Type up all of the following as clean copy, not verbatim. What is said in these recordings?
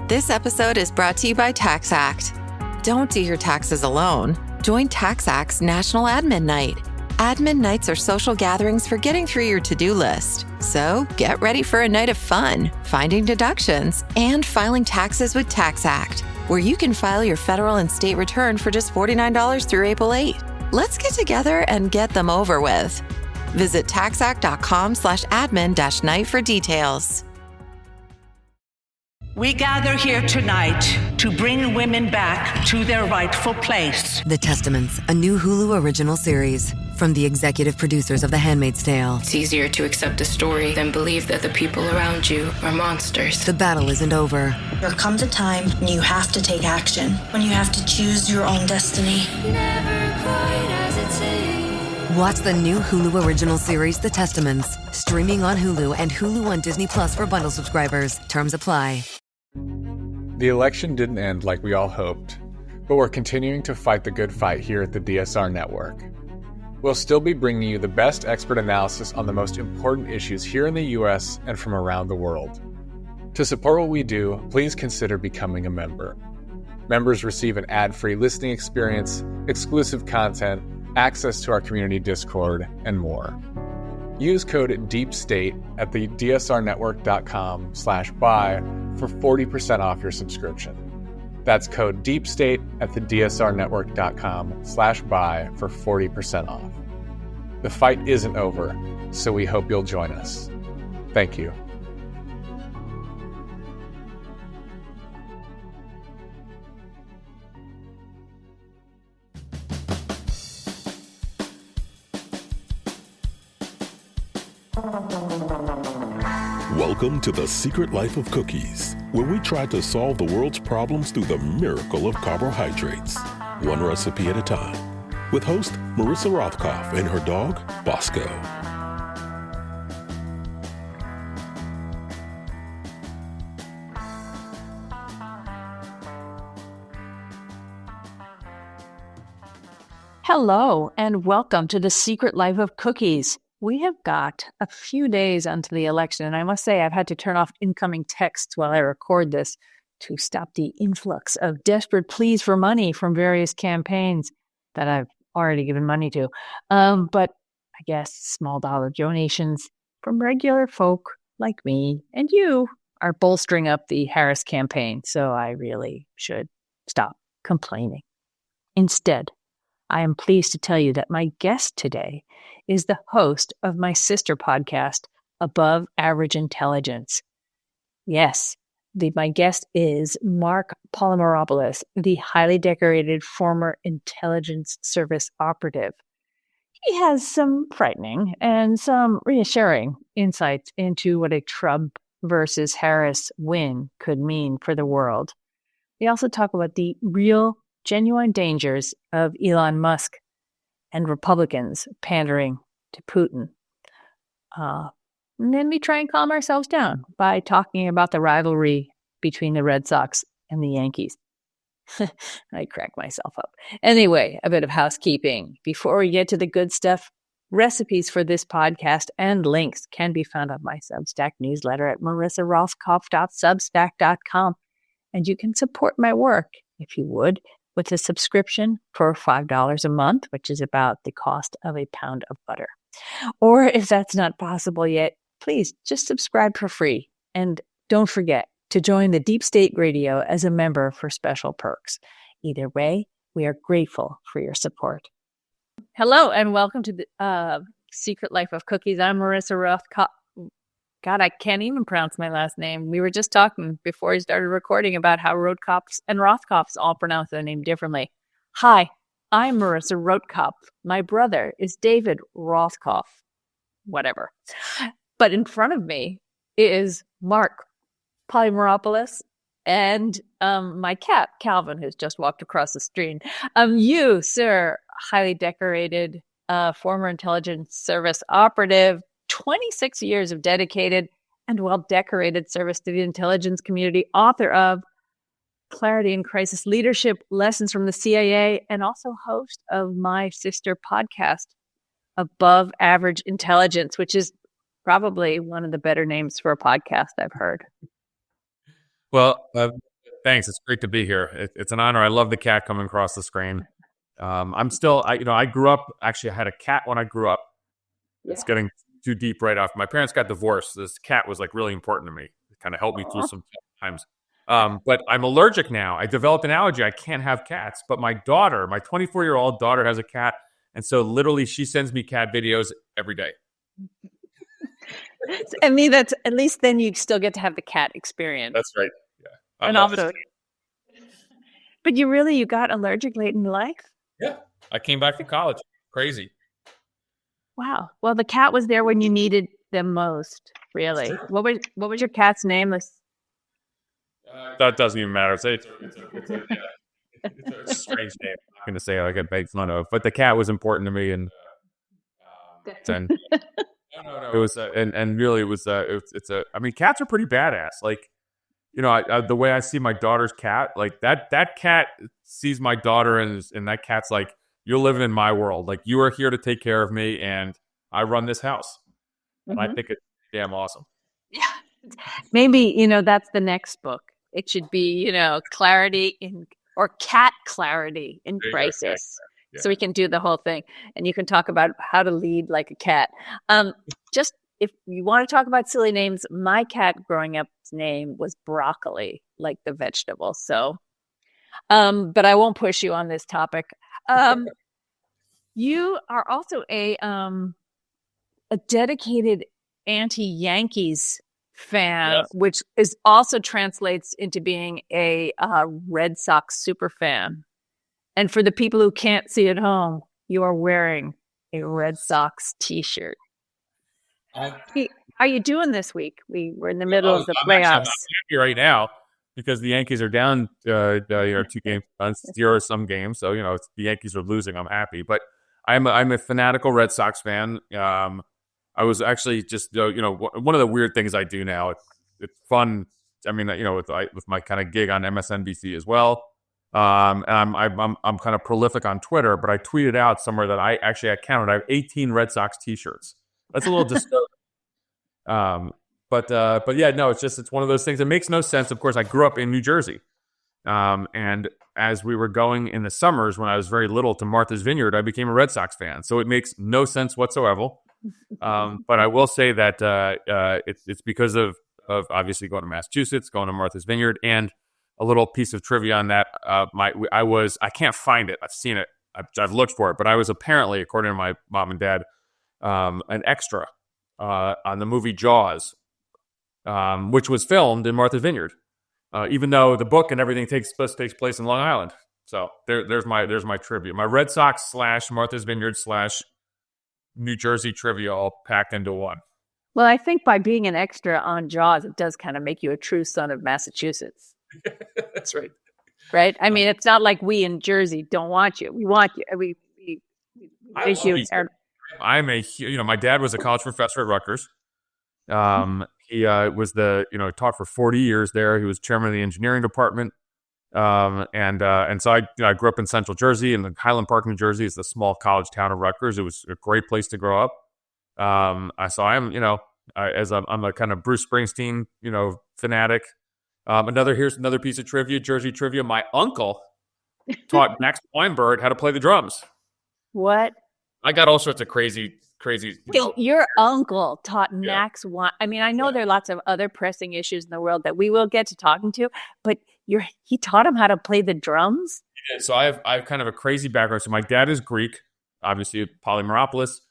This episode is brought to you by TaxAct. Don't do your taxes alone. Join TaxAct's National Admin Night. Admin nights are social gatherings for getting through your to-do list. So get ready for a night of fun, finding deductions, and filing taxes with TaxAct, where you can file your federal and state return for just $49 through April 8. Let's get together and get them over with. Visit taxact.com/admin-night for details. We gather here tonight to bring women back to their rightful place. The Testaments, a new Hulu original series from the executive producers of The Handmaid's Tale. It's easier to accept a story than believe that the people around you are monsters. The battle isn't over. There comes a time when you have to take action, when you have to choose your own destiny. Never quite as it seems. Watch the new Hulu original series, The Testaments, streaming on Hulu and Hulu on Disney Plus for bundle subscribers. Terms apply. The election didn't end like we all hoped, but we're continuing to fight the good fight here at the DSR Network. We'll still be bringing you the best expert analysis on the most important issues here in the US and from around the world. To support what we do, please consider becoming a member. Members receive an ad-free listening experience, exclusive content, access to our community Discord, and more. Use code DEEPSTATE at the dsrnetwork.com/buy for 40% off your subscription. That's code DEEPSTATE at the dsrnetwork.com/buy for 40% off. The fight isn't over, so we hope you'll join us. Thank you. Welcome to The Secret Life of Cookies, where we try to solve the world's problems through the miracle of carbohydrates, one recipe at a time, with host Marissa Rothkopf and her dog, Bosco. Hello, and welcome to The Secret Life of Cookies. We have got a few days until the election, and I must say I've had to turn off incoming texts while I record this to stop the influx of desperate pleas for money from various campaigns that I've already given money to. But I guess small dollar donations from regular folk like me and you are bolstering up the Harris campaign, so I really should stop complaining. Instead, I am pleased to tell you that my guest today is the host of my sister podcast, Above Average Intelligence. Yes, my guest is Marc Polymeropoulos, the highly decorated former intelligence service operative. He has some frightening and some reassuring insights into what a Trump versus Harris win could mean for the world. We also talk about the real, genuine dangers of Elon Musk and Republicans pandering to Putin. And then we try and calm ourselves down by talking about the rivalry between the Red Sox and the Yankees. I crack myself up. Anyway, a bit of housekeeping. Before we get to the good stuff, recipes for this podcast and links can be found on my Substack newsletter at marissarothkopf.substack.com. And you can support my work, if you would, with a subscription for $5 a month, which is about the cost of a pound of butter. Or if that's not possible yet, please just subscribe for free. And don't forget to join the Deep State Radio as a member for special perks. Either way, we are grateful for your support. Hello, and welcome to the Secret Life of Cookies. I'm Marissa Rothkopf. God, I can't even pronounce my last name. We were just talking before we started recording about how Rothkopfs and Rothkopfs all pronounce their name differently. Hi, I'm Marissa Rothkopf. My brother is David Rothkopf. Whatever. But in front of me is Marc Polymeropoulos and my cat, Calvin, who's just walked across the street. You, sir, highly decorated former intelligence service operative, 26 years of dedicated and well-decorated service to the intelligence community, author of Clarity in Crisis Leadership, Lessons from the CIA, and also host of my sister podcast, Above Average Intelligence, which is probably one of the better names for a podcast I've heard. Well, Thanks. It's great to be here. It's an honor. I love the cat coming across the screen. I grew up, actually, I had a cat when I grew up. Yeah. It's getting too deep right off. My parents got divorced. This cat was like really important to me. It kind of helped me through some times. But I'm allergic now. I developed an allergy. I can't have cats. But my daughter, my 24-year-old daughter has a cat. And so literally she sends me cat videos every day. I mean, that's at least then you still get to have the cat experience. That's right. Yeah. And also, but you got allergic late in life? Yeah. I came back from college. Crazy. Wow. Well, the cat was there when you needed them most, really. What was your cat's name? That doesn't even matter. It's a strange name. I'm not going to say I get made fun of, but the cat was important to me, and no. It was, and really, it was. It's a. I mean, cats are pretty badass. Like, the way I see my daughter's cat, like that cat sees my daughter, and that cat's like, you're living in my world. Like, you are here to take care of me, and I run this house. And I think it's damn awesome. Yeah, maybe that's the next book. It should be, clarity or cat clarity in crisis. Yeah. So we can do the whole thing, and you can talk about how to lead like a cat. Just if you want to talk about silly names, my cat growing up's name was broccoli, like the vegetable. So, but I won't push you on this topic. You are also a dedicated anti-Yankees fan, yes, which is also translates into being a Red Sox super fan. And for the people who can't see at home, you are wearing a Red Sox T-shirt. How are you doing this week? We're in the middle of the playoffs. I'm happy right now because the Yankees are down 2 games, 0-some games. So the Yankees are losing. I'm happy, but I'm a fanatical Red Sox fan. I was actually just one of the weird things I do now. It's fun. I mean, with my kind of gig on MSNBC as well. And I'm kind of prolific on Twitter, but I tweeted out somewhere that I counted. I have 18 Red Sox T-shirts. That's a little disturbing. But yeah, no, it's one of those things. It makes no sense. Of course, I grew up in New Jersey, and as we were going in the summers when I was very little to Martha's Vineyard, I became a Red Sox fan. So it makes no sense whatsoever. But I will say that it's because of obviously going to Massachusetts, going to Martha's Vineyard, and a little piece of trivia on that. I can't find it. I've seen it. I've looked for it, but I was apparently, according to my mom and dad, an extra on the movie Jaws, which was filmed in Martha's Vineyard, even though the book and everything takes place in Long Island. So there's my trivia. My Red Sox / Martha's Vineyard / New Jersey trivia all packed into one. Well, I think by being an extra on Jaws, it does kind of make you a true son of Massachusetts. That's right. Right? I mean, it's not like we in Jersey don't want you. We want you. My dad was a college professor at Rutgers. He was taught for 40 years there. He was chairman of the engineering department. And so I grew up in Central Jersey, and Highland Park, New Jersey is the small college town of Rutgers. It was a great place to grow up. I'm a kind of Bruce Springsteen, fanatic. Here's another piece of trivia, Jersey trivia. My uncle taught Max Weinberg how to play the drums. What? I got all sorts of crazy. Your uncle taught Max. I mean, I know there are lots of other pressing issues in the world that we will get to talking to, but he taught him how to play the drums. Yeah, so I have kind of a crazy background. So my dad is Greek, obviously Polymeropoulos.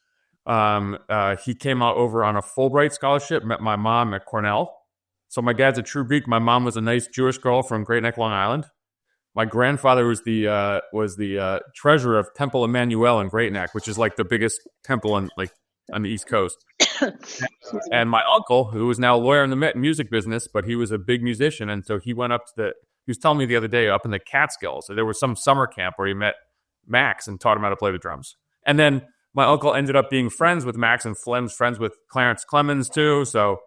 He came out over on a Fulbright scholarship. Met my mom at Cornell. So my dad's a true Greek. My mom was a nice Jewish girl from Great Neck, Long Island. My grandfather was the treasurer of Temple Emmanuel in Great Neck, which is like the biggest temple on the East Coast. And my uncle, who is now a lawyer in the music business, but he was a big musician, and so he went up to he was telling me the other day up in the Catskills. So there was some summer camp where he met Max and taught him how to play the drums. And then my uncle ended up being friends with Max and friends with Clarence Clemens too. So,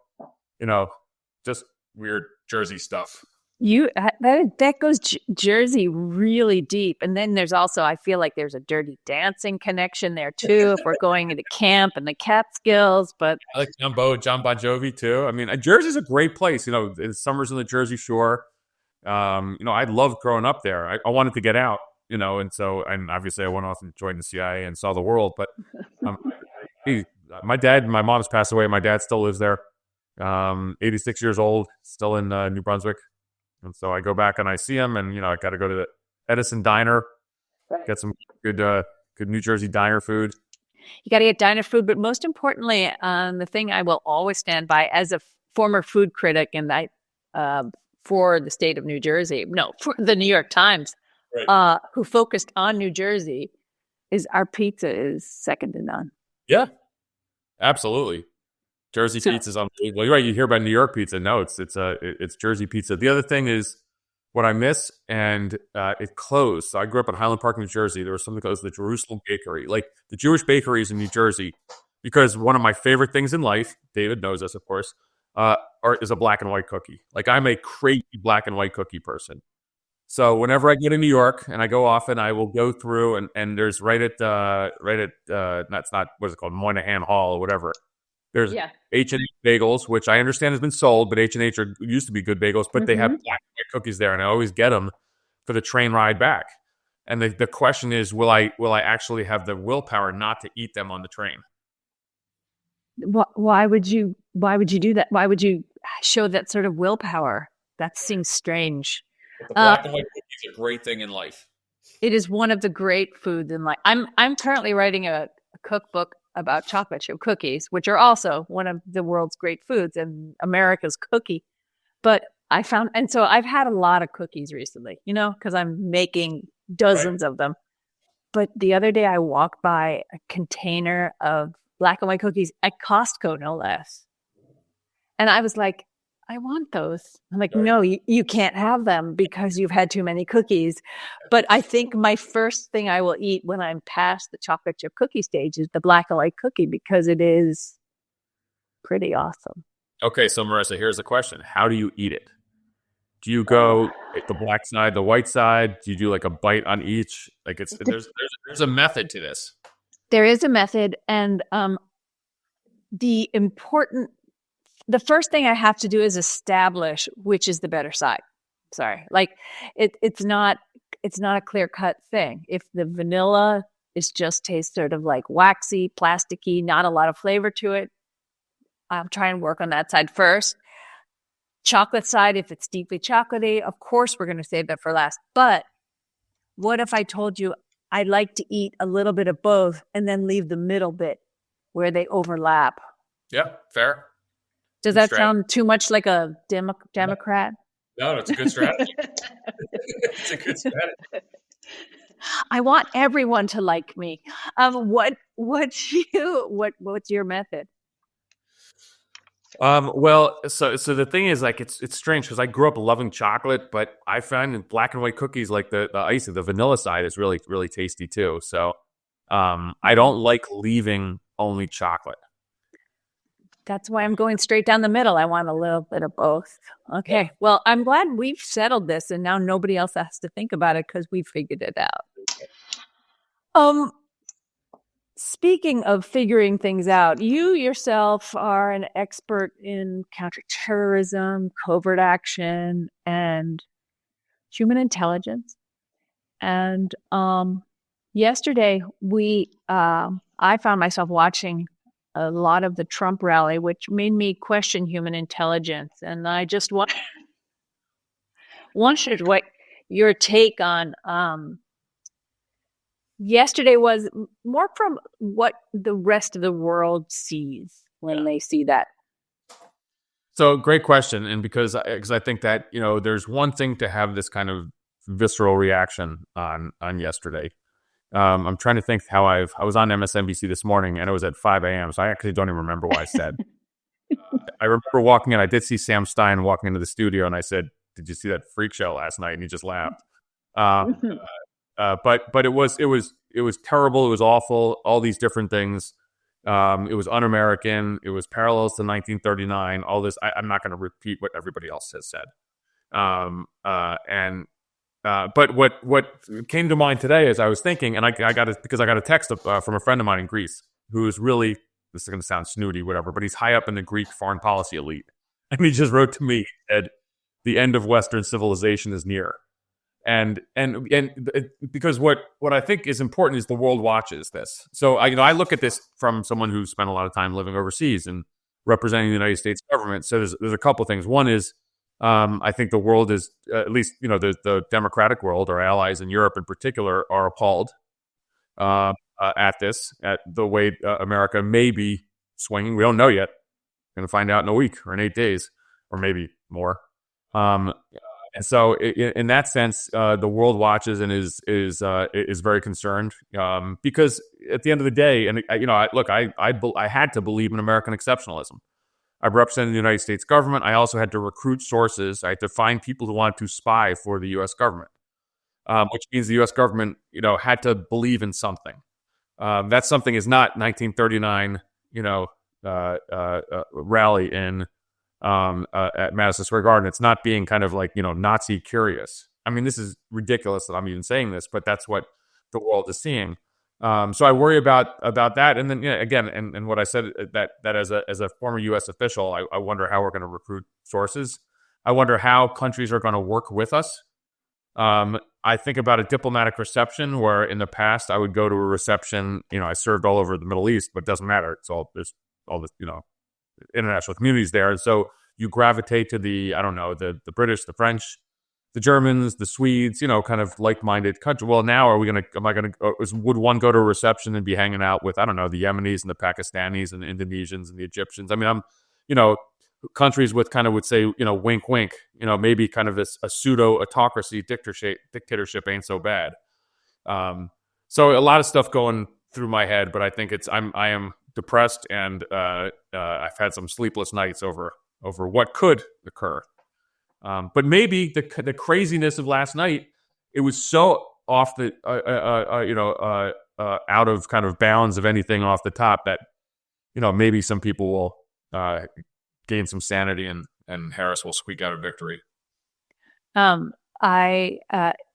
just weird Jersey stuff. That goes Jersey really deep. And then there's also, I feel like there's a Dirty Dancing connection there too, if we're going into camp and the Catskills. But I like John Bon Jovi too. I mean, Jersey's a great place. In summers on the Jersey Shore. I loved growing up there. I wanted to get out, and obviously I went off and joined the CIA and saw the world. But my dad and my mom's passed away. My dad still lives there, 86 years old, still in New Brunswick. And so I go back and I see him, and I got to go to the Edison Diner, get some good New Jersey diner food. You got to get diner food, but most importantly, the thing I will always stand by as a former food critic, and for the state of New Jersey, for the New York Times, who focused on New Jersey, is our pizza is second to none. Yeah, absolutely. Jersey pizza is unbelievable. You're right. You hear about New York pizza. No, it's Jersey pizza. The other thing is what I miss, and it closed. So I grew up in Highland Park, New Jersey. There was something called the Jerusalem Bakery, like the Jewish bakeries in New Jersey, because one of my favorite things in life, David knows this, of course, is a black and white cookie. Like, I'm a crazy black and white cookie person. So whenever I get in New York, and I go often, I will go through and there's that's not what is it called, Moynihan Hall or whatever. There's H&H Bagels, which I understand has been sold, but H&H used to be good bagels, but they have black and white cookies there, and I always get them for the train ride back. And the question is, will I actually have the willpower not to eat them on the train? Why would you do that? Why would you show that sort of willpower? That seems strange. But the black and white cookies are a great thing in life. It is one of the great foods in life. I'm currently writing a cookbook about chocolate chip cookies, which are also one of the world's great foods and America's cookie. But so I've had a lot of cookies recently, because I'm making dozens of them. But the other day I walked by a container of black and white cookies at Costco, no less. And I was like, I want those. I'm like, no, you can't have them because you've had too many cookies. But I think my first thing I will eat when I'm past the chocolate chip cookie stage is the black and white cookie, because it is pretty awesome. Okay, so Marissa, here's the question. How do you eat it? Do you go the black side, the white side? Do you do like a bite on each? Like there's a method to this. There is a method, and the first thing I have to do is establish which is the better side. Sorry. Like it's not a clear-cut thing. If the vanilla tastes sort of like waxy, plasticky, not a lot of flavor to it, I'll try and work on that side first. Chocolate side, if it's deeply chocolatey, of course we're going to save that for last. But what if I told you I like to eat a little bit of both and then leave the middle bit where they overlap? Yeah, fair. Does that sound too much like a Democrat? No, it's a good strategy. It's a good strategy. I want everyone to like me. What's your method? Well, so the thing is, like, it's strange because I grew up loving chocolate, but I find in black and white cookies, like the icing, the vanilla side is really, really tasty too. So, I don't like leaving only chocolate. That's why I'm going straight down the middle. I want a little bit of both. Okay. Well, I'm glad we've settled this, and now nobody else has to think about it because we figured it out. Speaking of figuring things out, you yourself are an expert in counterterrorism, covert action, and human intelligence. And yesterday, I found myself watching a lot of the Trump rally, which made me question human intelligence. And I just wondered what your take on yesterday was, more from what the rest of the world sees when they see that. So great question. And because I think that, there's one thing to have this kind of visceral reaction on yesterday. I'm trying to think how I was on MSNBC this morning, and it was at 5 a.m., so I actually don't even remember what I said. I remember walking in. I did see Sam Stein walking into the studio, and I said, "Did you see that freak show last night?" And he just laughed. But it was terrible. It was awful. All these different things. It was un-American. It was parallels to 1939. All this. I'm not going to repeat what everybody else has said. But what came to mind today as I was thinking, and I got a text from a friend of mine in Greece who is really, this is going to sound snooty, whatever, but he's high up in the Greek foreign policy elite. And he just wrote to me, said, the end of Western civilization is near. And because what I think is important is the world watches this. So I look at this from someone who spent a lot of time living overseas and representing the United States government. So there's a couple things. One is I think the world is, at least the democratic world, our allies in Europe in particular, are appalled at this, at the way America may be swinging. We don't know yet. We're going to find out in a week or in 8 days, or maybe more. And so, in that sense, the world watches and is very concerned because at the end of the day, and I had to believe in American exceptionalism. I represented the United States government. I also had to recruit sources. I had to find people who wanted to spy for the U.S. government, which means the U.S. government, had to believe in something. That something is not 1939, rally in. At Madison Square Garden. It's not being kind of like, Nazi curious. I mean, this is ridiculous that I'm even saying this, but that's what the world is seeing. So I worry about that. And then, again, and what I said, that as a former U.S. official, I wonder how we're going to recruit sources. I wonder how countries are going to work with us. I think about a diplomatic reception where in the past I would go to a reception, I served all over the Middle East, but it doesn't matter. There's all this, international communities there. And so you gravitate to the British, the French, the Germans, the Swedes, kind of like-minded country. Well, now would one go to a reception and be hanging out with, the Yemenis and the Pakistanis and the Indonesians and the Egyptians? I mean, countries with kind of would say, wink, wink, maybe kind of this a pseudo autocracy dictatorship ain't so bad. So a lot of stuff going through my head, but I think I am depressed, and I've had some sleepless nights over what could occur. But maybe the craziness of last night, it was so off the out of kind of bounds of anything off the top that maybe some people will gain some sanity and Harris will squeak out a victory. I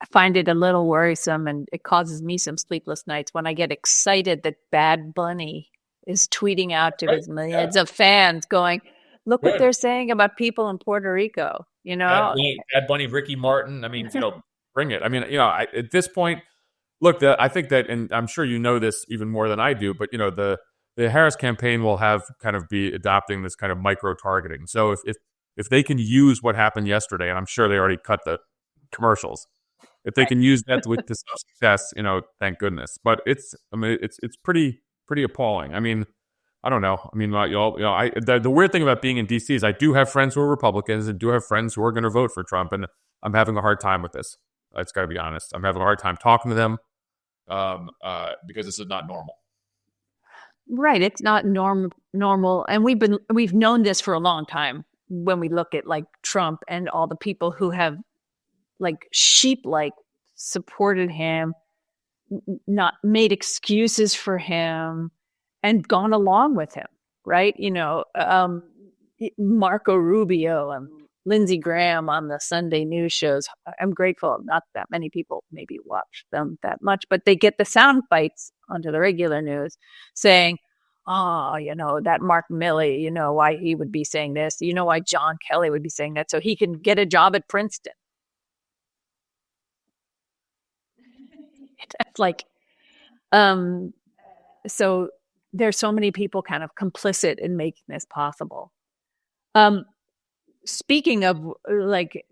find it a little worrisome, and it causes me some sleepless nights when I get excited that Bad Bunny is tweeting out to his millions of fans going, look what they're saying about people in Puerto Rico, Bad Bunny, Ricky Martin. I mean, bring it. I mean, at this point, look, I think that, and I'm sure you know this even more than I do, but, the Harris campaign will be adopting this kind of micro-targeting. So if they can use what happened yesterday, and I'm sure they already cut the commercials, if they can use that with this success, thank goodness. But it's pretty appalling. I mean, I don't know. I mean, the weird thing about being in D.C. is I do have friends who are Republicans and do have friends who are going to vote for Trump, and I'm having a hard time with this. It's got to be honest. I'm having a hard time talking to them because this is not normal. Right, it's not normal, and we've known this for a long time. When we look at like Trump and all the people who have like sheep-like supported him, not made excuses for him, and gone along with him, right? Marco Rubio and Lindsey Graham on the Sunday news shows. I'm grateful not that many people maybe watch them that much, but they get the sound bites onto the regular news saying, that Mark Milley, why he would be saying this, why John Kelly would be saying that, so he can get a job at Princeton. It's like, so there's so many people kind of complicit in making this possible. Speaking of like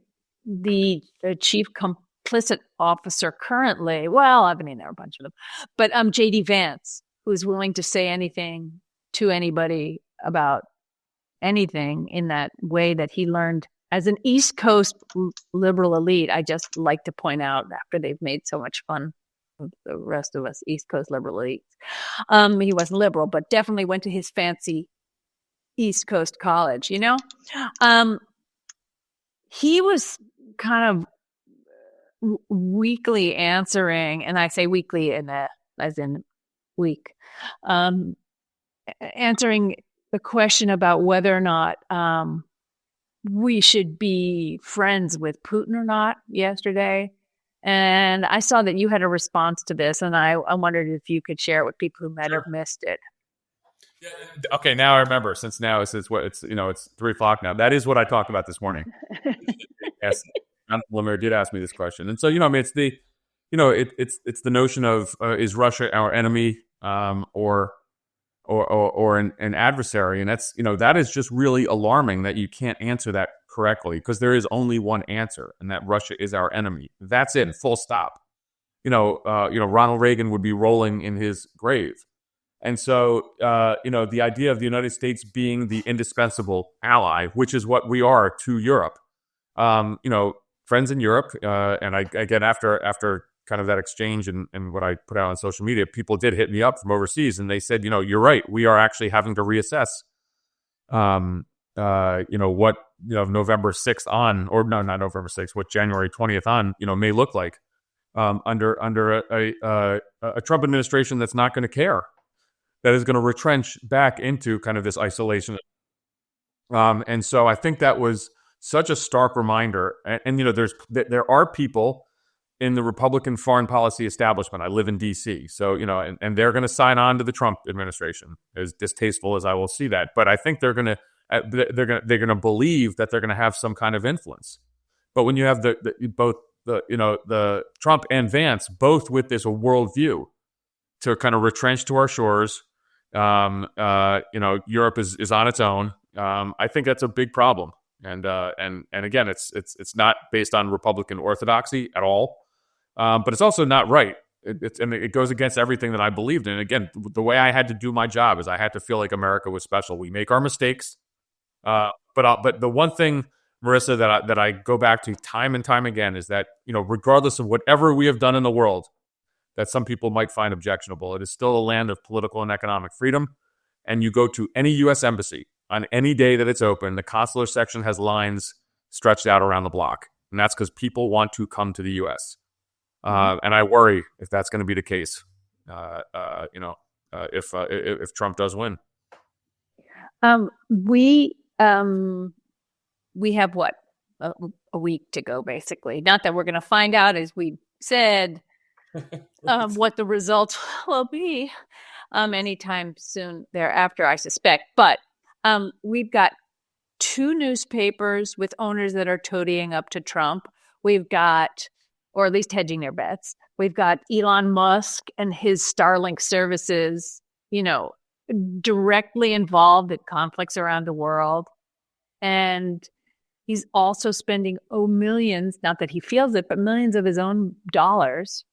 the chief complicit officer currently, there are a bunch of them, but J.D. Vance, who's willing to say anything to anybody about anything in that way that he learned as an East Coast liberal elite. I just like to point out, after they've made so much fun of the rest of us East Coast liberal elites, he wasn't liberal, but definitely went to his fancy East Coast college, he was kind of weakly answering, and I say weakly as in weak, answering the question about whether or not we should be friends with Putin or not yesterday. And I saw that you had a response to this, and I wondered if you could share it with people who might have missed it. Okay, now I remember. Since it's 3:00 now. That is what I talked about this morning. Yes, Lemire did ask me this question, and so I mean, it's the it's the notion of is Russia our enemy or an adversary, and that's that is just really alarming that you can't answer that correctly, because there is only one answer, and that Russia is our enemy. That's it, full stop. Ronald Reagan would be rolling in his grave. And so, the idea of the United States being the indispensable ally, which is what we are to Europe, friends in Europe, and again, after kind of that exchange and what I put out on social media, people did hit me up from overseas, and they said, you're right, we are actually having to reassess, what November 6th on, or no, not November 6th, what January 20th on, may look like under a Trump administration that's not going to care, that is going to retrench back into kind of this isolation. And so I think that was such a stark reminder. And there are people in the Republican foreign policy establishment. I live in D.C., so and they're going to sign on to the Trump administration, as distasteful as I will see that. But I think they're going to believe that they're going to have some kind of influence. But when you have the Trump and Vance both with this worldview to kind of retrench to our shores, Europe is on its own. I think that's a big problem, and again, it's not based on Republican orthodoxy at all, but it's also not right. It goes against everything that I believed in. Again, the way I had to do my job is I had to feel like America was special. We make our mistakes, but the one thing, Marissa, that I go back to time and time again is that regardless of whatever we have done in the world that some people might find objectionable, it is still a land of political and economic freedom. And you go to any U.S. embassy on any day that it's open, the consular section has lines stretched out around the block. And that's because people want to come to the U.S. And I worry if that's going to be the case, if Trump does win. We have what? A week to go, basically. Not that we're going to find out, as we said, what the results will be anytime soon thereafter, I suspect. But we've got 2 newspapers with owners that are toadying up to Trump. We've got, or at least hedging their bets. We've got Elon Musk and his Starlink services, directly involved in conflicts around the world. And he's also spending millions, not that he feels it, but millions of his own dollars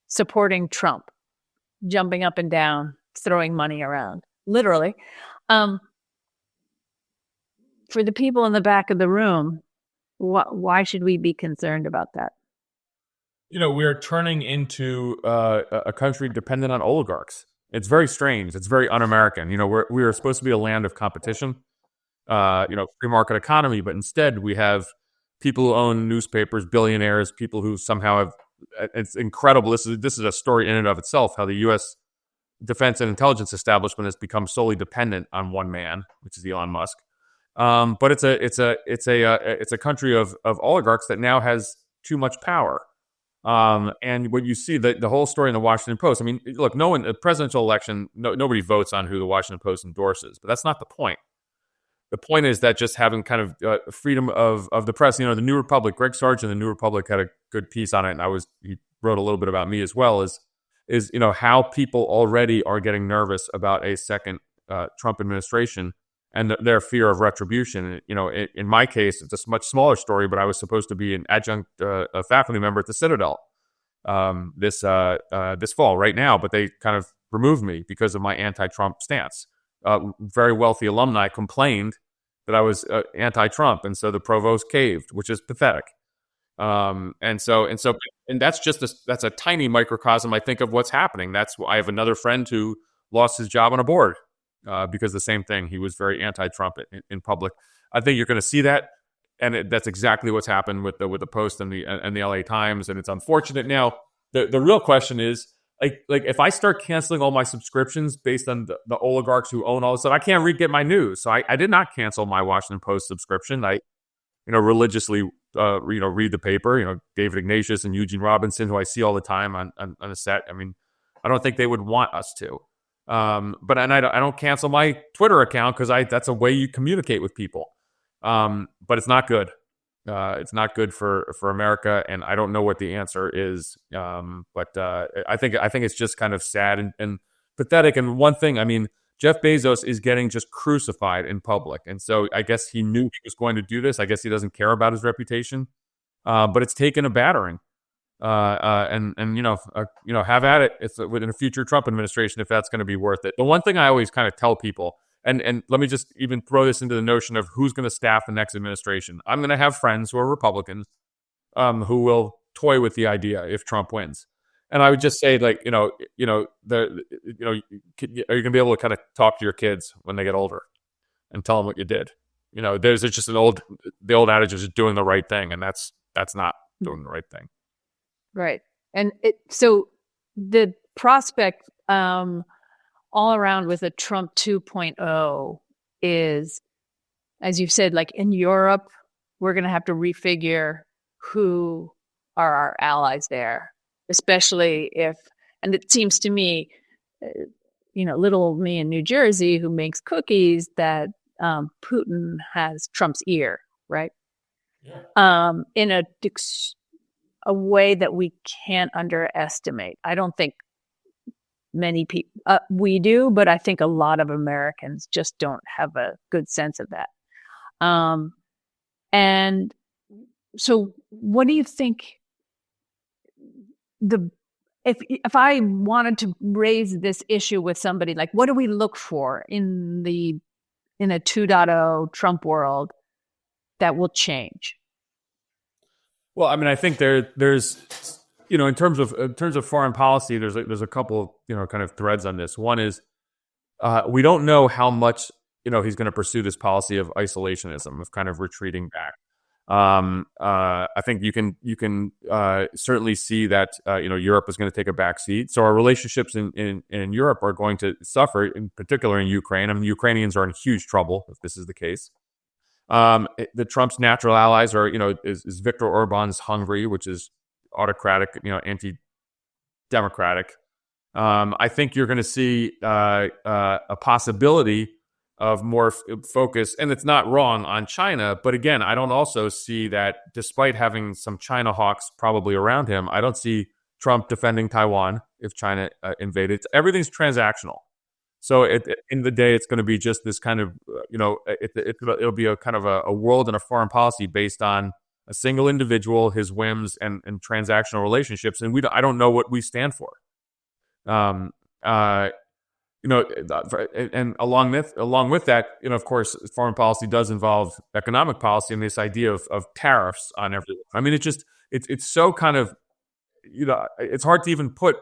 supporting Trump, jumping up and down, throwing money around, literally. For the people in the back of the room, why should we be concerned about that? We're turning into a country dependent on oligarchs. It's very strange. It's very un-American. We are supposed to be a land of competition, free market economy, but instead we have people who own newspapers, billionaires, people who somehow have. It's incredible. This is a story in and of itself. How the U.S. defense and intelligence establishment has become solely dependent on one man, which is Elon Musk. But it's a country of oligarchs that now has too much power. And what you see, the whole story in the Washington Post. I mean, look, a presidential election, nobody votes on who the Washington Post endorses, but that's not the point. The point is that just having kind of freedom of the press, the New Republic, Greg Sargent, the New Republic had a good piece on it, and he wrote a little bit about me as well, is how people already are getting nervous about a second Trump administration and their fear of retribution. In my case, it's a much smaller story, but I was supposed to be an adjunct faculty member at the Citadel this fall right now, but they kind of removed me because of my anti-Trump stance. Very wealthy alumni complained that I was anti-Trump, and so the provost caved, which is pathetic. And that's a tiny microcosm, I think, of what's happening. I have another friend who lost his job on a board because the same thing. He was very anti-Trump in public. I think you're going to see that, and that's exactly what's happened with the Post and the LA Times, and it's unfortunate. Now, the real question is, like if I start canceling all my subscriptions based on the oligarchs who own all this stuff, I can't get my news. So I did not cancel my Washington Post subscription. I, religiously, read the paper. David Ignatius and Eugene Robinson, who I see all the time on the set. I mean, I don't think they would want us to. But I don't cancel my Twitter account because that's a way you communicate with people. But it's not good. It's not good for America, and I don't know what the answer is. But I think it's just kind of sad and pathetic. And one thing, I mean, Jeff Bezos is getting just crucified in public, and so I guess he knew he was going to do this. I guess he doesn't care about his reputation, but it's taken a battering. And have at it. It's within a future Trump administration if that's going to be worth it. The one thing I always kind of tell people, and let me just even throw this into the notion of who's going to staff the next administration. I'm going to have friends who are Republicans, who will toy with the idea if Trump wins. And I would just say, like, are you going to be able to kind of talk to your kids when they get older and tell them what you did? There's just the old adage of just doing the right thing, and that's not doing the right thing. Right. And so the prospect all around with a Trump 2.0 is, as you've said, like in Europe, we're going to have to refigure who are our allies there, especially if, and it seems to me, little old me in New Jersey who makes cookies, that Putin has Trump's ear, right? Yeah. In a way that we can't underestimate. I don't think many people, we do, but I think a lot of Americans just don't have a good sense of that. And so what do you think if I wanted to raise this issue with somebody, like, what do we look for in a 2.0 Trump world that will change? Well, I mean, I think there's in terms of foreign policy, there's a couple kind of threads on this. One is we don't know how much he's going to pursue this policy of isolationism, of kind of retreating back. I think you can certainly see that Europe is going to take a back seat. So our relationships in Europe are going to suffer, in particular in Ukraine. I mean, the Ukrainians are in huge trouble if this is the case. The Trump's natural allies are, is Viktor Orban's Hungary, which is autocratic, anti-democratic. I think you're going to see a possibility of more focus, and it's not wrong, on China. But again, I don't also see that, despite having some China hawks probably around him, I don't see Trump defending Taiwan if China invaded. Everything's transactional. So at the end of the day, it's going to be just this kind of, it'll be a kind of a world and a foreign policy based on a single individual, his whims, and transactional relationships. And I don't know what we stand for. And along with that, of course, foreign policy does involve economic policy and this idea of tariffs on everything. I mean, it's so kind of, it's hard to even put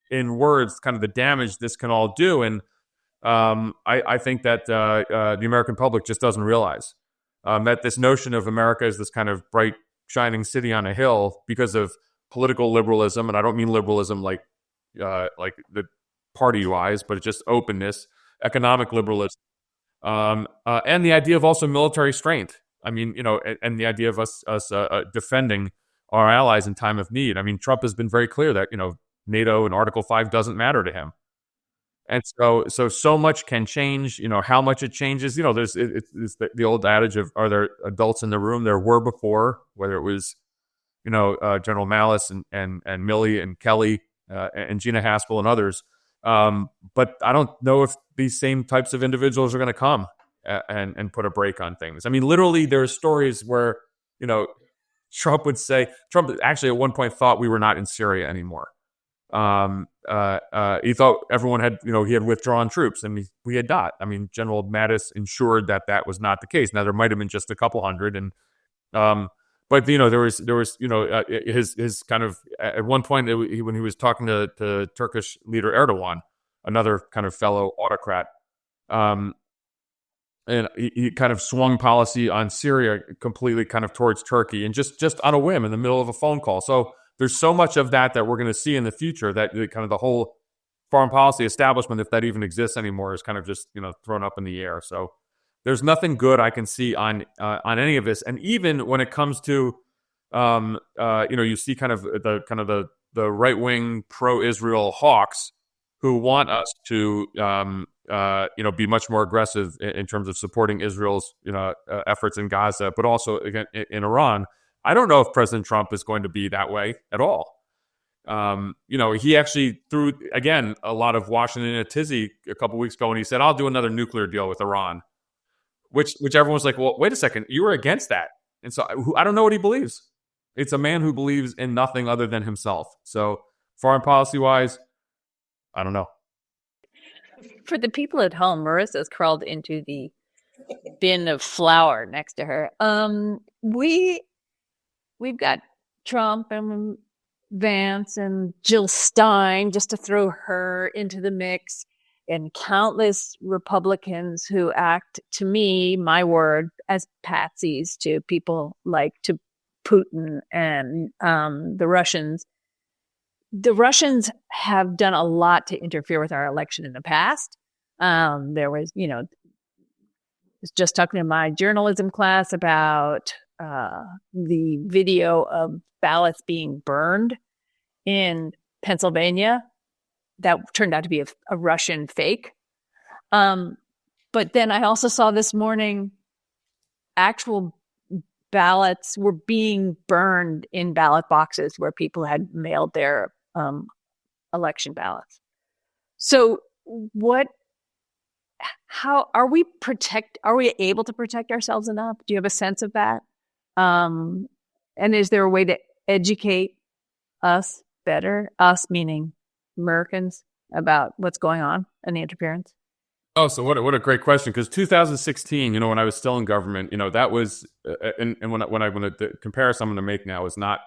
in words kind of the damage this can all do. And I think that the American public just doesn't realize that this notion of America as this kind of bright, shining city on a hill because of political liberalism, and I don't mean liberalism like the party-wise, but just openness, economic liberalism, and the idea of also military strength. I mean, and the idea of us defending our allies in time of need. I mean, Trump has been very clear that NATO and Article 5 doesn't matter to him. And so much can change, how much it changes. There's it's the old adage of, are there adults in the room? There were before, whether it was, General Malice and Milley and Kelly and Gina Haspel and others. But I don't know if these same types of individuals are going to come and put a break on things. I mean, literally, there are stories where, Trump actually at one point thought we were not in Syria anymore. He thought everyone had, he had withdrawn troops, and we had not. I mean, General Mattis ensured that was not the case. Now, there might have been just a couple hundred, and but there was his kind of, at one point when he was talking to Turkish leader Erdogan, another kind of fellow autocrat, and he kind of swung policy on Syria completely kind of towards Turkey, and just on a whim in the middle of a phone call. So there's so much of that we're going to see in the future, that kind of the whole foreign policy establishment, if that even exists anymore, is kind of just thrown up in the air. So there's nothing good I can see on any of this. And even when it comes to you see kind of the right wing pro-Israel hawks who want us to be much more aggressive in terms of supporting Israel's, efforts in Gaza, but also again in Iran. I don't know if President Trump is going to be that way at all. He actually threw, again, a lot of Washington in a tizzy a couple weeks ago when he said, I'll do another nuclear deal with Iran, which everyone was like, well, wait a second, you were against that. And so I don't know what he believes. It's a man who believes in nothing other than himself. So foreign policy-wise, I don't know. For the people at home, Marissa's crawled into the bin of flour next to her. We've got Trump and Vance and Jill Stein, just to throw her into the mix, and countless Republicans who act, to me, my word, as patsies to people like to Putin and the Russians. The Russians have done a lot to interfere with our election in the past. There was, was just talking to my journalism class about the video of ballots being burned in Pennsylvania that turned out to be a Russian fake. But then I also saw this morning actual ballots were being burned in ballot boxes where people had mailed their election ballots. So how are we able to protect ourselves enough? Do you have a sense of that? And is there a way to educate us better, us meaning Americans, about what's going on and the interference? Oh, so what a great question. Because 2016, when I was still in government, that was, and when the comparison I'm going to make now is not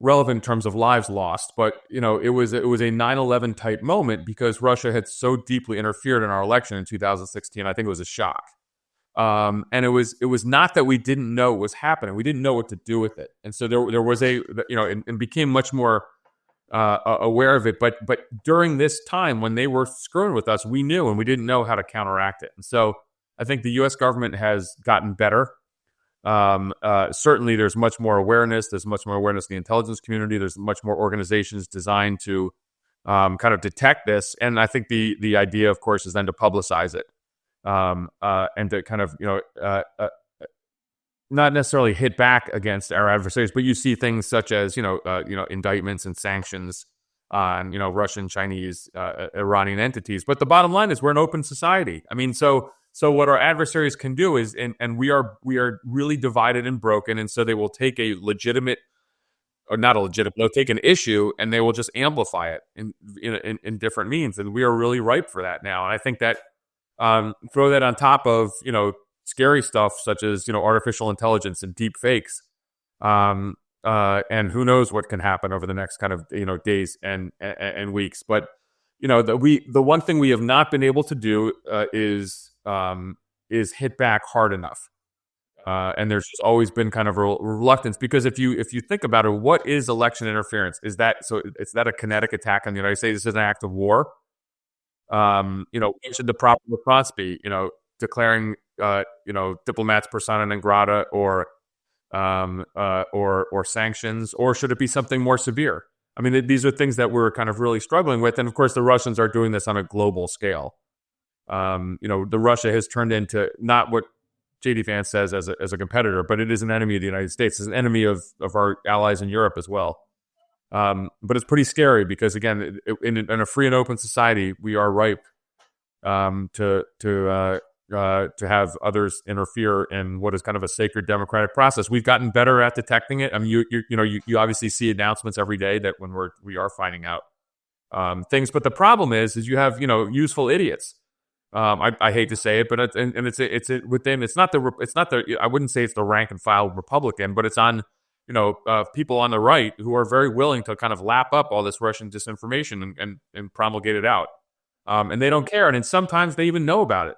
relevant in terms of lives lost, but it was a 9/11 type moment because Russia had so deeply interfered in our election in 2016. I think it was a shock, and it was not that we didn't know what was happening; we didn't know what to do with it, and so there was and became much more aware of it. But during this time when they were screwing with us, we knew, and we didn't know how to counteract it. And so I think the U.S. government has gotten better. Certainly there's much more awareness. There's much more awareness in the intelligence community. There's much more organizations designed to kind of detect this. And I think the idea, of course, is then to publicize it and to kind of, not necessarily hit back against our adversaries, but you see things such as, indictments and sanctions on, Russian, Chinese, Iranian entities. But the bottom line is we're an open society. I mean, so what our adversaries can do is, and we are really divided and broken, and so they will take a legitimate, or not a legitimate, they'll take an issue and they will just amplify it in different means, and we are really ripe for that now. And I think that throw that on top of scary stuff such as artificial intelligence and deep fakes, and who knows what can happen over the next kind of days and weeks. But the one thing we have not been able to do is hit back hard enough. And there's just always been kind of a reluctance, because if you think about it, what is election interference? Is that a kinetic attack on the United States? Is it an act of war? What should the proper response be? Declaring diplomats persona non grata or sanctions, or should it be something more severe? I mean, these are things that we're kind of really struggling with, and of course, the Russians are doing this on a global scale. The Russia has turned into not what J.D. Vance says as a competitor, but it is an enemy of the United States. It's an enemy of our allies in Europe as well. But it's pretty scary because, again, in a free and open society, we are ripe to have others interfere in what is kind of a sacred democratic process. We've gotten better at detecting it. I mean, you obviously see announcements every day that when we are finding out things. But the problem is you have useful idiots. I hate to say it, but it's not the I wouldn't say it's the rank and file Republican, but it's on people on the right who are very willing to kind of lap up all this Russian disinformation and promulgate it out, and they don't care, and sometimes they even know about it.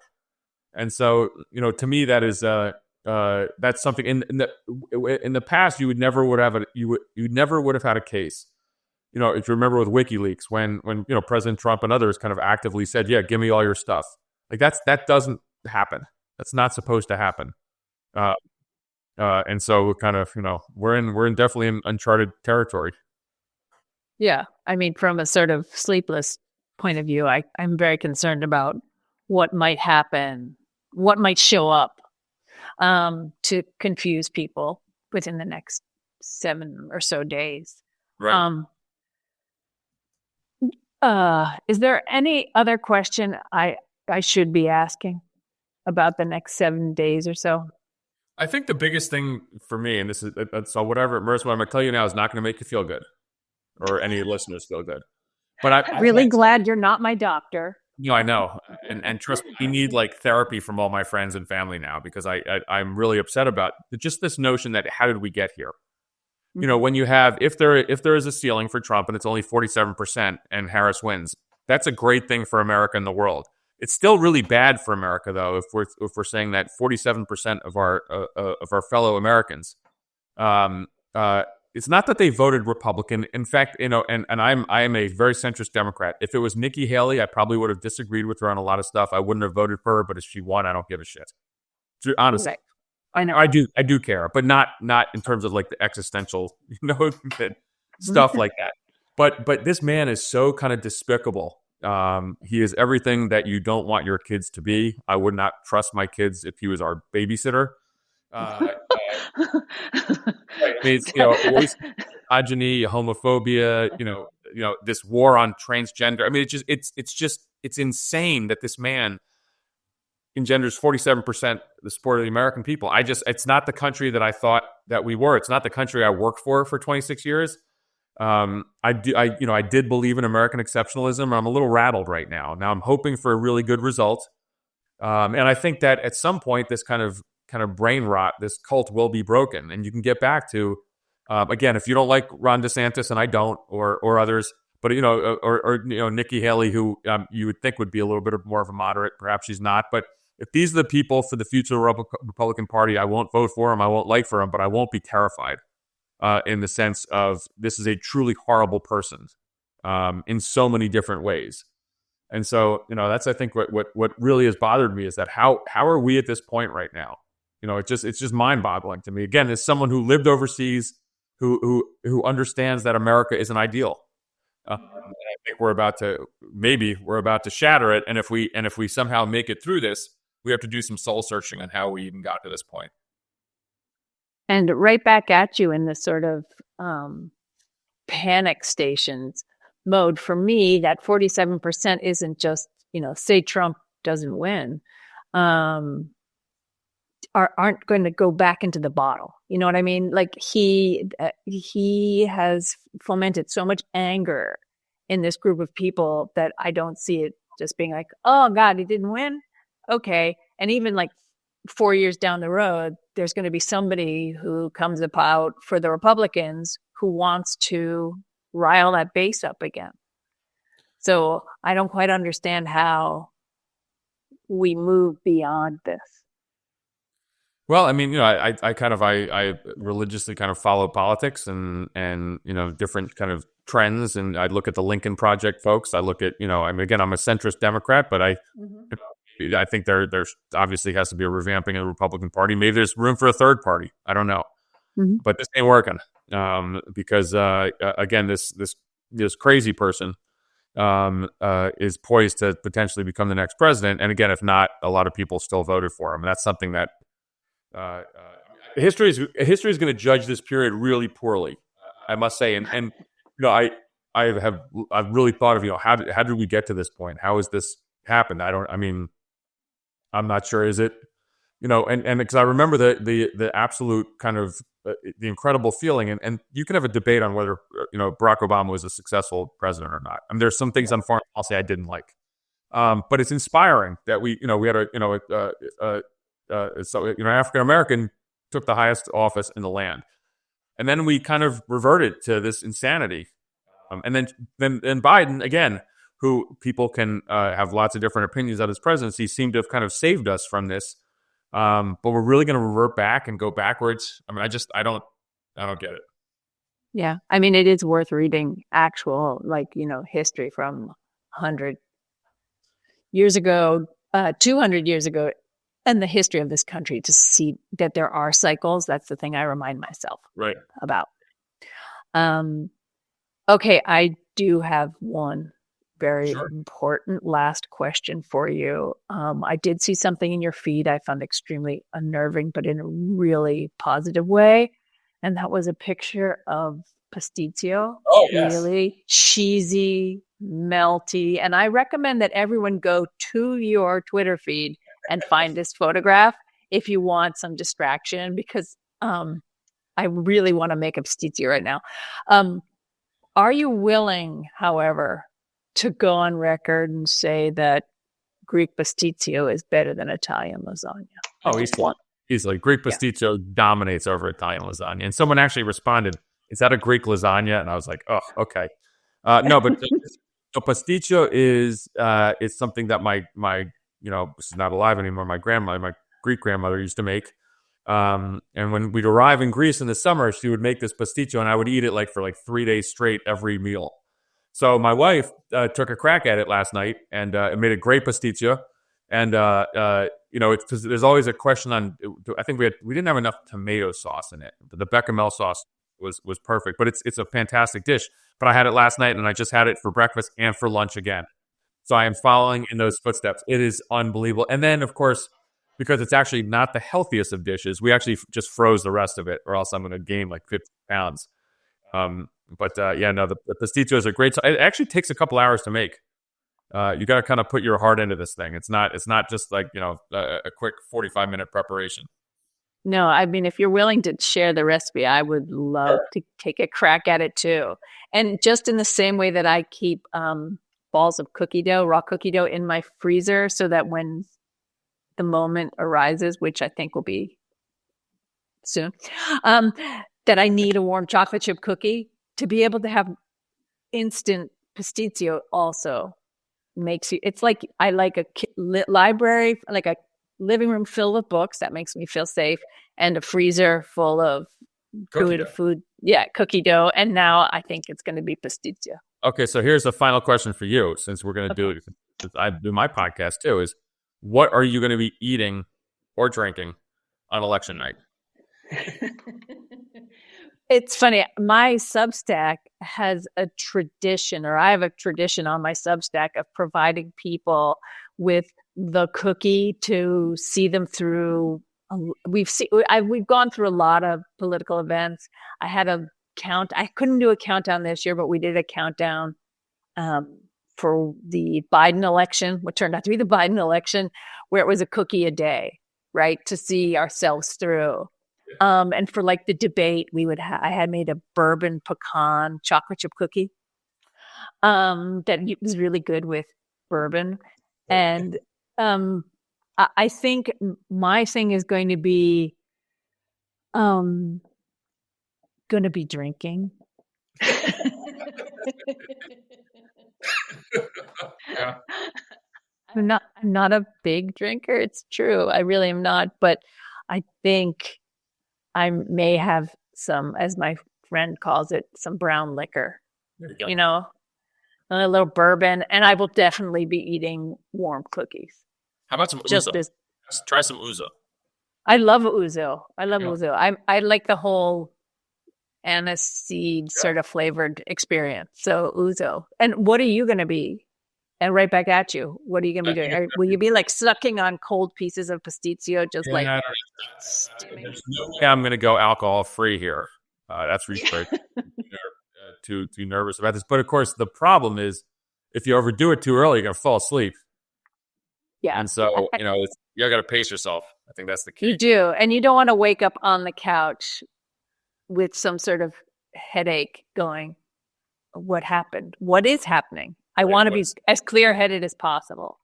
And so to me that is that's something in the past you never would have had a case. If you remember with WikiLeaks, when President Trump and others kind of actively said, "Yeah, give me all your stuff." Like that doesn't happen. That's not supposed to happen. And so kind of we're definitely in uncharted territory. Yeah, I mean, from a sort of sleepless point of view, I'm very concerned about what might happen, what might show up to confuse people within the next 7 or so days. Right. Is there any other question I should be asking about the next 7 days or so? I think the biggest thing for me, and this is so whatever, Marissa, what I'm going to tell you now is not going to make you feel good, or any listeners feel good. But I'm really glad you're not my doctor. I know, and trust me, I need like therapy from all my friends and family now, because I'm really upset about just this notion that how did we get here? When you have, if there is a ceiling for Trump and it's only 47% and Harris wins, that's a great thing for America and the world. It's still really bad for America, though, if we're saying that 47% of our fellow Americans, it's not that they voted Republican. In fact, and I am a very centrist Democrat. If it was Nikki Haley, I probably would have disagreed with her on a lot of stuff. I wouldn't have voted for her, but if she won, I don't give a shit. Honestly. Right. I know. I do care, but not in terms of like the existential, stuff like that. But this man is so kind of despicable. He is everything that you don't want your kids to be. I would not trust my kids if he was our babysitter. Misogyny, homophobia, this war on transgender. I mean, it's insane that this man engenders 47% the support of the American people. It's not the country that I thought that we were. It's not the country I worked for 26 years. I did believe in American exceptionalism. I'm a little rattled right now. Now I'm hoping for a really good result. And I think that at some point, this kind of brain rot, this cult will be broken, and you can get back to, again, if you don't like Ron DeSantis, and I don't, or others, but Nikki Haley, who you would think would be a little bit more of a moderate, perhaps she's not. But if these are the people for the future Republican Party, I won't vote for them. I won't like for them, but I won't be terrified. In the sense of this is a truly horrible person in so many different ways. And so, that's, I think, what really has bothered me is that how are we at this point right now? It's just mind-boggling to me. Again, as someone who lived overseas, who understands that America is an ideal. And I think we're about to shatter it. And if we somehow make it through this, we have to do some soul searching on how we even got to this point. And right back at you in this sort of panic stations mode. For me, that 47% isn't just, say Trump doesn't win, aren't going to go back into the bottle. You know what I mean? Like he has fomented so much anger in this group of people that I don't see it just being like, oh God, he didn't win. Okay. And even like 4 years down the road, there's going to be somebody who comes about for the Republicans who wants to rile that base up again. So I don't quite understand how we move beyond this. Well, I mean, I religiously kind of follow politics and different kind of trends, and I look at the Lincoln Project folks. I look at, I'm a centrist Democrat, but I think there's obviously has to be a revamping of the Republican Party. Maybe there's room for a third party. I don't know, but this ain't working because again, this crazy person is poised to potentially become the next president. And again, if not, a lot of people still voted for him. And that's something that history is going to judge this period really poorly, I must say. And I've really thought of how did we get to this point? How has this happened? I'm not sure. Is it, and because I remember the absolute kind of the incredible feeling, and you can have a debate on whether Barack Obama was a successsul president or not. I mean, there's some things on foreign policy I didn't like, but it's inspiring that we had African American took the highest office in the land, and then we kind of reverted to this insanity, and then Biden again, who people can have lots of different opinions of his presidency, seemed to have kind of saved us from this. But we're really going to revert back and go backwards. I mean, I don't get it. Yeah. I mean, it is worth reading actual, history from 100 years ago, 200 years ago, and the history of this country to see that there are cycles. That's the thing I remind myself about. Okay. I do have one very Sure. important last question for you. I did see something in your feed I found extremely unnerving, but in a really positive way. And that was a picture of pastitsio. Oh, yes. Really cheesy, melty. And I recommend that everyone go to your Twitter feed and find this photograph if you want some distraction, because I really want to make a pastitsio right now. Are you willing, however, to go on record and say that Greek pastitsio is better than Italian lasagna? Oh, easily. Greek pastitsio dominates over Italian lasagna. And someone actually responded, "Is that a Greek lasagna?" And I was like, "Oh, okay." No, but pastitsio is something that my this is not alive anymore. My Greek grandmother used to make. And when we'd arrive in Greece in the summer, she would make this pastitsio, and I would eat it for 3 days straight every meal. So my wife took a crack at it last night and made a great pastitsio. And it's because there's always a question on. I think we didn't have enough tomato sauce in it. The bechamel sauce was perfect, but it's a fantastic dish. But I had it last night, and I just had it for breakfast and for lunch again. So I am following in those footsteps. It is unbelievable. And then, of course, because it's actually not the healthiest of dishes, we actually just froze the rest of it, or else I'm going to gain 50 pounds. The pasticcios are great. So it actually takes a couple hours to make. You got to kind of put your heart into this thing. It's not just a quick 45-minute preparation. No, I mean, if you're willing to share the recipe, I would love to take a crack at it too. And just in the same way that I keep balls of raw cookie dough in my freezer, so that when the moment arises, which I think will be soon, that I need a warm chocolate chip cookie, to be able to have instant pastitsio also makes you, it's like, I like a library, like a living room filled with books. That makes me feel safe, and a freezer full of food. Yeah, cookie dough. And now I think it's going to be pastitsio. Okay, so here's a final question for you, since we're going to do it. I do my podcast too. Is what are you going to be eating or drinking on election night? It's funny. My Substack has a tradition, or I have a tradition on my Substack of providing people with the cookie to see them through. We've gone through a lot of political events. I had a count. I couldn't do a countdown this year, but we did a countdown for the Biden election, what turned out to be the Biden election, where it was a cookie a day, right, to see ourselves through. And for the debate, I had made a bourbon pecan chocolate chip cookie that was really good with bourbon. And I think my thing is going to be drinking. Yeah. I'm not a big drinker. It's true. I really am not. But I think I may have some, as my friend calls it, some brown liquor. A little bourbon, and I will definitely be eating warm cookies. How about some ouzo? Try some ouzo. I love ouzo. ouzo. I like the whole anise seed sort of flavored experience. So ouzo. And what are you going to be? And right back at you. What are you going to be doing? Will you be sucking on cold pieces of pastitsio, just steaming? There's no way I'm going to go alcohol free here. That's research. Too nervous about this. But of course, the problem is if you overdo it too early, you're going to fall asleep. Yeah. And so, you got to pace yourself. I think that's the key. You do. And you don't want to wake up on the couch with some sort of headache going, what happened? What is happening? I want to be as clear-headed as possible.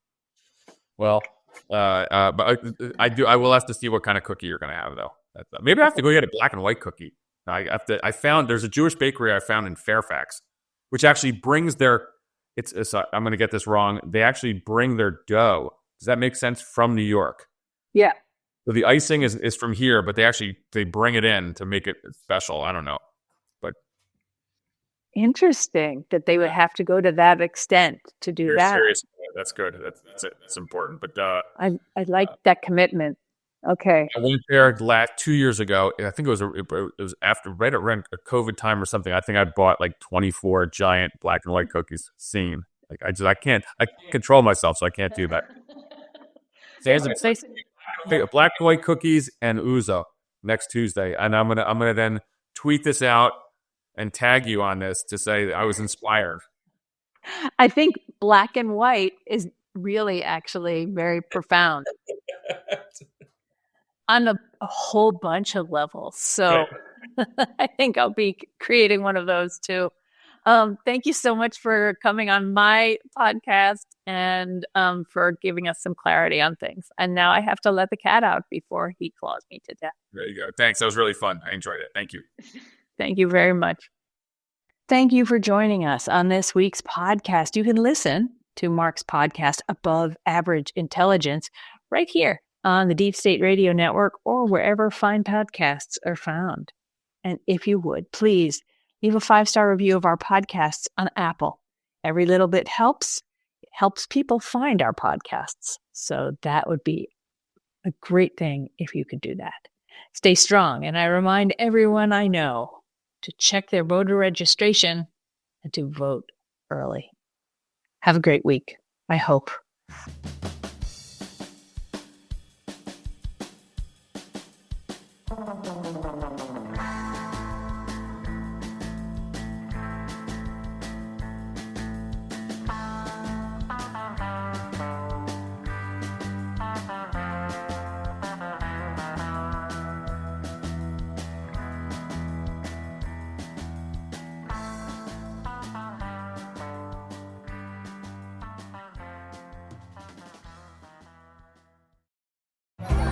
Well, but I will have to see what kind of cookie you're going to have, though. Maybe I have to go get a black and white cookie. I found there's a Jewish bakery I found in Fairfax, which actually brings their. I'm going to get this wrong. They actually bring their dough. Does that make sense? From New York. Yeah. So the icing is from here, but they bring it in to make it special. I don't know, but interesting that they would have to go to that extent to do that. Serious. That's good. That's important. But I like that commitment. Okay. I went there 2 years ago. I think it was after around a COVID time or something. I think I bought 24 giant black and white cookies. Scene. Like I can't control myself, so I can't do that. Black and white cookies and ouzo next Tuesday, and I'm gonna then tweet this out and tag you on this to say I was inspired. I think black and white is really actually very profound on a whole bunch of levels. So I think I'll be creating one of those too. Thank you so much for coming on my podcast and for giving us some clarity on things. And now I have to let the cat out before he claws me to death. There you go. Thanks. That was really fun. I enjoyed it. Thank you. Thank you very much. Thank you for joining us on this week's podcast. You can listen to Marc's podcast, Above Average Intelligence, right here on the Deep State Radio Network or wherever fine podcasts are found. And if you would, please leave a 5-star review of our podcasts on Apple. Every little bit helps. It helps people find our podcasts. So that would be a great thing if you could do that. Stay strong. And I remind everyone I know to check their voter registration and to vote early. Have a great week, I hope.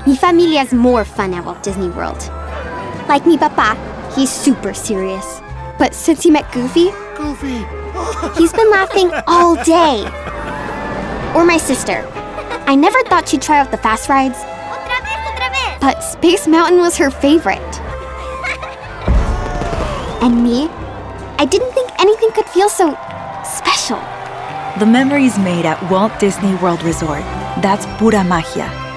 Mi familia's more fun at Walt Disney World. Like mi papa, he's super serious. But since he met Goofy, he's been laughing all day. Or my sister. I never thought she'd try out the fast rides. But Space Mountain was her favorite. And me, I didn't think anything could feel so special. The memories made at Walt Disney World Resort, that's pura magia.